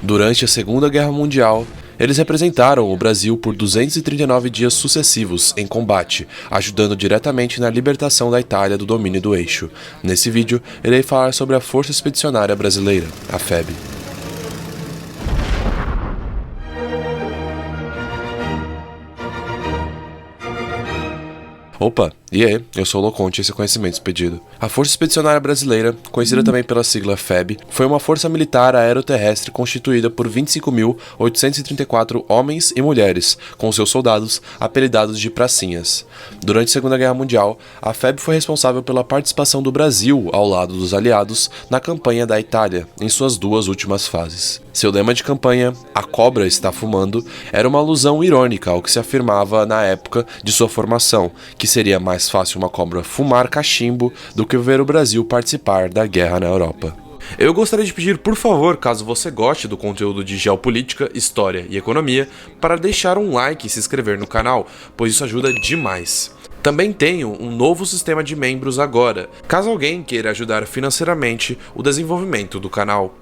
Durante a Segunda Guerra Mundial, eles representaram o Brasil por 239 dias sucessivos em combate, ajudando diretamente na libertação da Itália do domínio do eixo. Nesse vídeo, irei falar sobre a Força Expedicionária Brasileira, a FEB. Opa, e aí? Eu sou o Loconte e esse é o Conhecimento Expedido. A Força Expedicionária Brasileira, conhecida também pela sigla FEB, foi uma força militar aeroterrestre constituída por 25.834 homens e mulheres, com seus soldados apelidados de pracinhas. Durante a Segunda Guerra Mundial, a FEB foi responsável pela participação do Brasil ao lado dos aliados na campanha da Itália, em suas duas últimas fases. Seu lema de campanha, "A cobra está fumando", era uma alusão irônica ao que se afirmava na época de sua formação, que seria mais fácil uma cobra fumar cachimbo do que ver o Brasil participar da guerra na Europa. Eu gostaria de pedir, por favor, caso você goste do conteúdo de geopolítica, história e economia, para deixar um like e se inscrever no canal, pois isso ajuda demais. Também tenho um novo sistema de membros agora, caso alguém queira ajudar financeiramente o desenvolvimento do canal.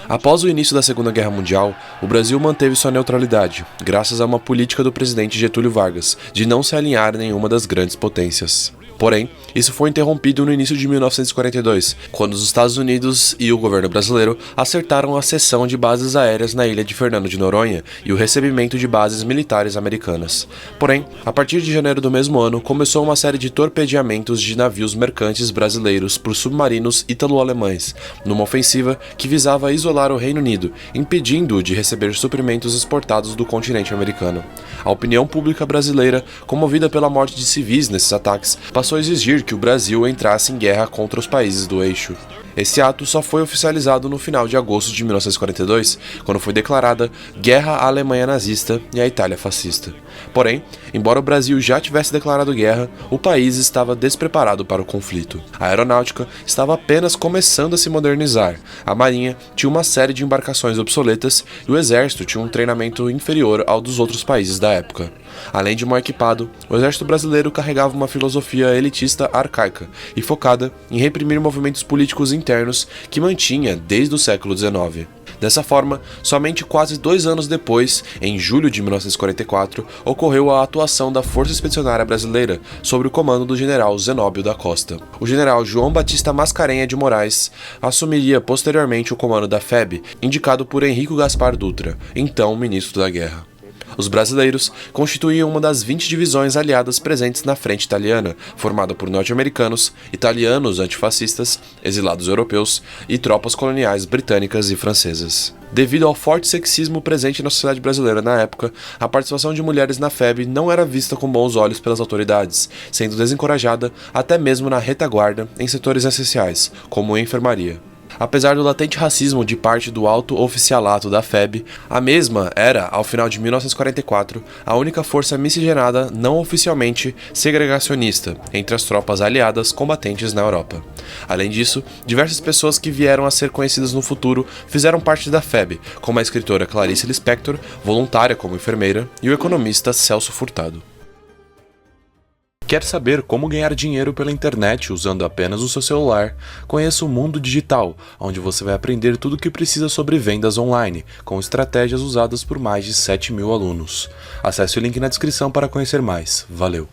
Após o início da Segunda Guerra Mundial, o Brasil manteve sua neutralidade, graças a uma política do presidente Getúlio Vargas, de não se alinhar a nenhuma das grandes potências. Porém, isso foi interrompido no início de 1942, quando os Estados Unidos e o governo brasileiro acertaram a cessão de bases aéreas na ilha de Fernando de Noronha e o recebimento de bases militares americanas. Porém, a partir de janeiro do mesmo ano, começou uma série de torpedeamentos de navios mercantes brasileiros por submarinos ítalo-alemães, numa ofensiva que visava isolar o Reino Unido, impedindo-o de receber suprimentos exportados do continente americano. A opinião pública brasileira, comovida pela morte de civis nesses ataques, passou a exigir que o Brasil entrasse em guerra contra os países do eixo. Esse ato só foi oficializado no final de agosto de 1942, quando foi declarada guerra à Alemanha nazista e à Itália fascista. Porém, embora o Brasil já tivesse declarado guerra, o país estava despreparado para o conflito. A aeronáutica estava apenas começando a se modernizar, a marinha tinha uma série de embarcações obsoletas e o exército tinha um treinamento inferior ao dos outros países da época. Além de mal equipado, o exército brasileiro carregava uma filosofia elitista arcaica e focada em reprimir movimentos políticos internos que mantinha desde o século XIX. Dessa forma, somente quase 2 anos depois, em julho de 1944, ocorreu a atuação da Força Expedicionária Brasileira sob o comando do general Zenóbio da Costa. O general João Batista Mascarenhas de Moraes assumiria posteriormente o comando da FEB, indicado por Henrico Gaspar Dutra, então ministro da Guerra. Os brasileiros constituíam uma das 20 divisões aliadas presentes na frente italiana, formada por norte-americanos, italianos antifascistas, exilados europeus e tropas coloniais britânicas e francesas. Devido ao forte sexismo presente na sociedade brasileira na época, a participação de mulheres na FEB não era vista com bons olhos pelas autoridades, sendo desencorajada até mesmo na retaguarda em setores essenciais, como a enfermaria. Apesar do latente racismo de parte do alto oficialato da FEB, a mesma era, ao final de 1944, a única força miscigenada não oficialmente segregacionista entre as tropas aliadas combatentes na Europa. Além disso, diversas pessoas que vieram a ser conhecidas no futuro fizeram parte da FEB, como a escritora Clarice Lispector, voluntária como enfermeira, e o economista Celso Furtado. Quer saber como ganhar dinheiro pela internet usando apenas o seu celular? Conheça o Mundo Digital, onde você vai aprender tudo o que precisa sobre vendas online, com estratégias usadas por mais de 7.000 alunos. Acesse o link na descrição para conhecer mais. Valeu!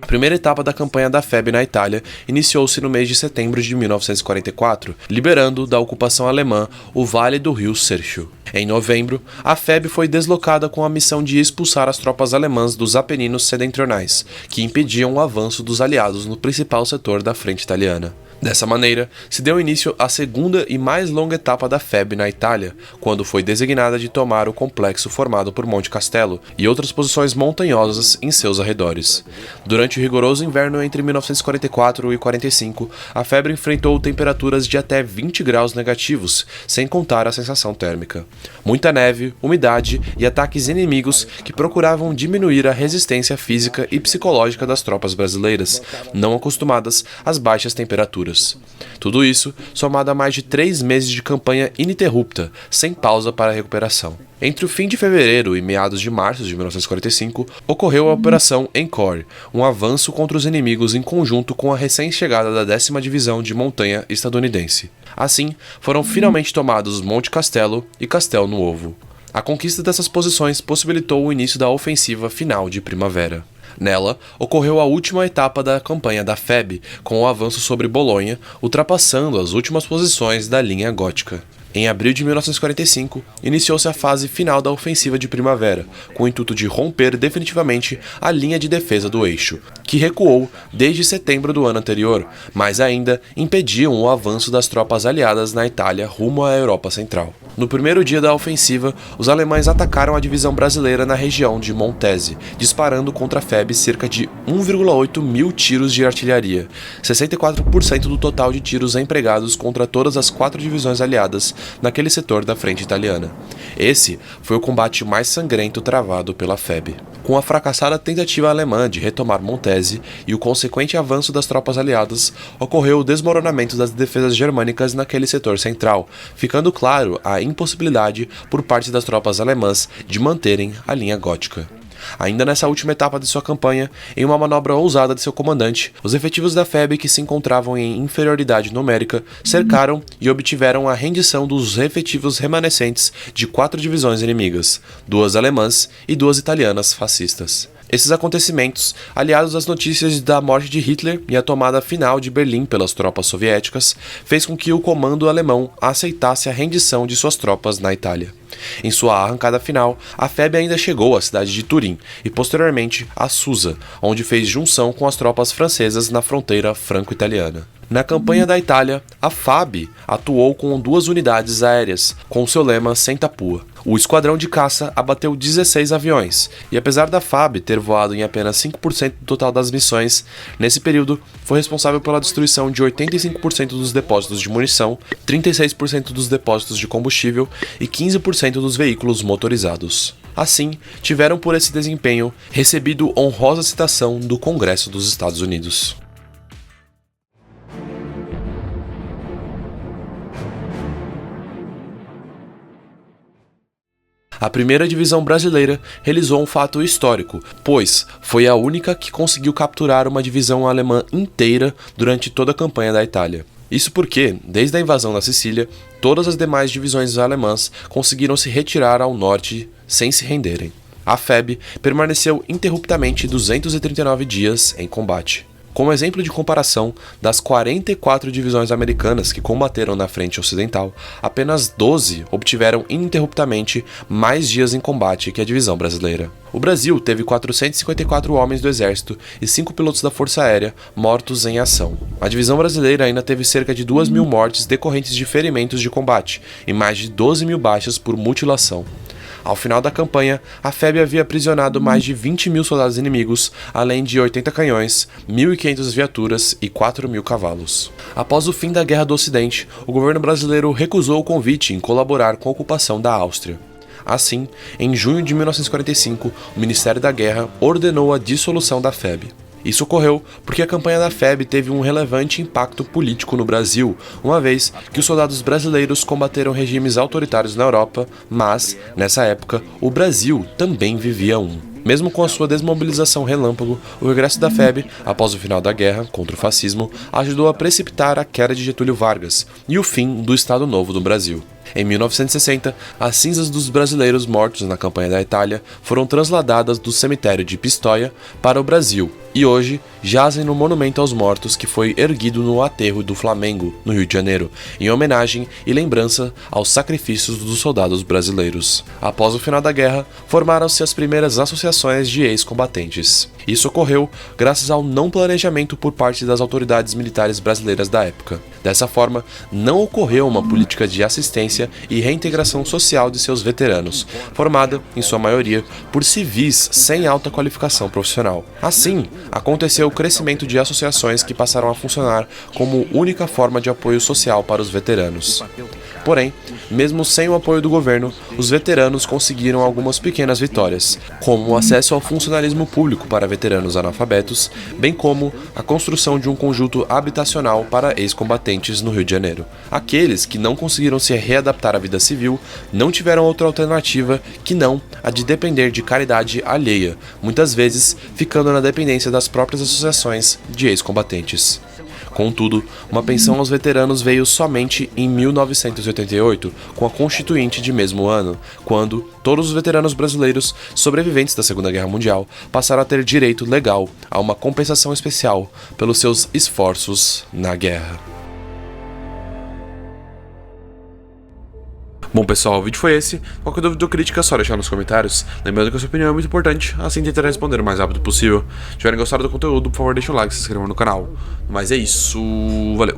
A primeira etapa da campanha da FEB na Itália iniciou-se no mês de setembro de 1944, liberando da ocupação alemã o Vale do Rio Sércio. Em novembro, a FEB foi deslocada com a missão de expulsar as tropas alemãs dos Apeninos Setentrionais, que impediam o avanço dos aliados no principal setor da frente italiana. Dessa maneira, se deu início à segunda e mais longa etapa da FEB na Itália, quando foi designada de tomar o complexo formado por Monte Castelo e outras posições montanhosas em seus arredores. Durante o rigoroso inverno entre 1944 e 45, a FEB enfrentou temperaturas de até 20 graus negativos, sem contar a sensação térmica. Muita neve, umidade e ataques inimigos que procuravam diminuir a resistência física e psicológica das tropas brasileiras, não acostumadas às baixas temperaturas viaturas. Tudo isso somado a mais de 3 meses de campanha ininterrupta, sem pausa para a recuperação. Entre o fim de fevereiro e meados de março de 1945, ocorreu a Operação Encore, um avanço contra os inimigos em conjunto com a recém-chegada da 10ª Divisão de Montanha estadunidense. Assim, foram finalmente tomados Monte Castelo e Castel Nuovo. A conquista dessas posições possibilitou o início da ofensiva final de primavera. Nela, ocorreu a última etapa da campanha da FEB, com o avanço sobre Bolonha, ultrapassando as últimas posições da linha gótica. Em abril de 1945, iniciou-se a fase final da ofensiva de primavera, com o intuito de romper definitivamente a linha de defesa do eixo, que recuou desde setembro do ano anterior, mas ainda impediam o avanço das tropas aliadas na Itália rumo à Europa Central. No primeiro dia da ofensiva, os alemães atacaram a divisão brasileira na região de Montese, disparando contra a FEB cerca de 1,8 mil tiros de artilharia, 64% do total de tiros empregados contra todas as 4 divisões aliadas naquele setor da frente italiana. Esse foi o combate mais sangrento travado pela FEB. Com a fracassada tentativa alemã de retomar Montese e o consequente avanço das tropas aliadas, ocorreu o desmoronamento das defesas germânicas naquele setor central, ficando claro a impossibilidade por parte das tropas alemãs de manterem a linha gótica. Ainda nessa última etapa de sua campanha, em uma manobra ousada de seu comandante, os efetivos da FEB que se encontravam em inferioridade numérica cercaram e obtiveram a rendição dos efetivos remanescentes de 4 divisões inimigas, 2 alemãs e 2 italianas fascistas. Esses acontecimentos, aliados às notícias da morte de Hitler e a tomada final de Berlim pelas tropas soviéticas, fez com que o comando alemão aceitasse a rendição de suas tropas na Itália. Em sua arrancada final, a FEB ainda chegou à cidade de Turim e posteriormente a Susa, onde fez junção com as tropas francesas na fronteira franco-italiana. Na campanha da Itália, a FAB atuou com 2 unidades aéreas, com seu lema Sem Tapua. O esquadrão de caça abateu 16 aviões, e apesar da FAB ter voado em apenas 5% do total das missões, nesse período foi responsável pela destruição de 85% dos depósitos de munição, 36% dos depósitos de combustível e 15% dos veículos motorizados. Assim, tiveram por esse desempenho recebido honrosa citação do Congresso dos Estados Unidos. A primeira divisão brasileira realizou um fato histórico, pois foi a única que conseguiu capturar uma divisão alemã inteira durante toda a campanha da Itália. Isso porque, desde a invasão da Sicília, todas as demais divisões alemãs conseguiram se retirar ao norte sem se renderem. A FEB permaneceu interruptamente 239 dias em combate. Como exemplo de comparação, das 44 divisões americanas que combateram na frente ocidental, apenas 12 obtiveram ininterruptamente mais dias em combate que a divisão brasileira. O Brasil teve 454 homens do exército e 5 pilotos da Força Aérea mortos em ação. A divisão brasileira ainda teve cerca de 2.000 mortes decorrentes de ferimentos de combate e mais de 12.000 baixas por mutilação. Ao final da campanha, a FEB havia aprisionado mais de 20.000 soldados inimigos, além de 80 canhões, 1.500 viaturas e 4.000 cavalos. Após o fim da Guerra do Ocidente, o governo brasileiro recusou o convite em colaborar com a ocupação da Áustria. Assim, em junho de 1945, o Ministério da Guerra ordenou a dissolução da FEB. Isso ocorreu porque a campanha da FEB teve um relevante impacto político no Brasil, uma vez que os soldados brasileiros combateram regimes autoritários na Europa, mas, nessa época, o Brasil também vivia um. Mesmo com a sua desmobilização relâmpago, o regresso da FEB, após o final da guerra contra o fascismo, ajudou a precipitar a queda de Getúlio Vargas e o fim do Estado Novo do Brasil. Em 1960, as cinzas dos brasileiros mortos na campanha da Itália foram transladadas do cemitério de Pistoia para o Brasil e hoje jazem no Monumento aos Mortos que foi erguido no aterro do Flamengo, no Rio de Janeiro, em homenagem e lembrança aos sacrifícios dos soldados brasileiros. Após o final da guerra, formaram-se as primeiras associações de ex-combatentes. Isso ocorreu graças ao não planejamento por parte das autoridades militares brasileiras da época. Dessa forma, não ocorreu uma política de assistência e reintegração social de seus veteranos, formada, em sua maioria, por civis sem alta qualificação profissional. Assim, aconteceu o crescimento de associações que passaram a funcionar como única forma de apoio social para os veteranos. Porém, mesmo sem o apoio do governo, os veteranos conseguiram algumas pequenas vitórias, como o acesso ao funcionalismo público para veteranos analfabetos, bem como a construção de um conjunto habitacional para ex-combatentes no Rio de Janeiro. Aqueles que não conseguiram se readaptar à vida civil não tiveram outra alternativa que não a de depender de caridade alheia, muitas vezes ficando na dependência das próprias associações de ex-combatentes. Contudo, uma pensão aos veteranos veio somente em 1988, com a Constituinte de mesmo ano, quando todos os veteranos brasileiros sobreviventes da Segunda Guerra Mundial passaram a ter direito legal a uma compensação especial pelos seus esforços na guerra. Bom pessoal, o vídeo foi esse. Qualquer dúvida ou crítica é só deixar nos comentários. Lembrando que a sua opinião é muito importante, assim tentarei responder o mais rápido possível. Se tiverem gostado do conteúdo, por favor deixem um like e se inscrevam no canal. Mas é isso, valeu!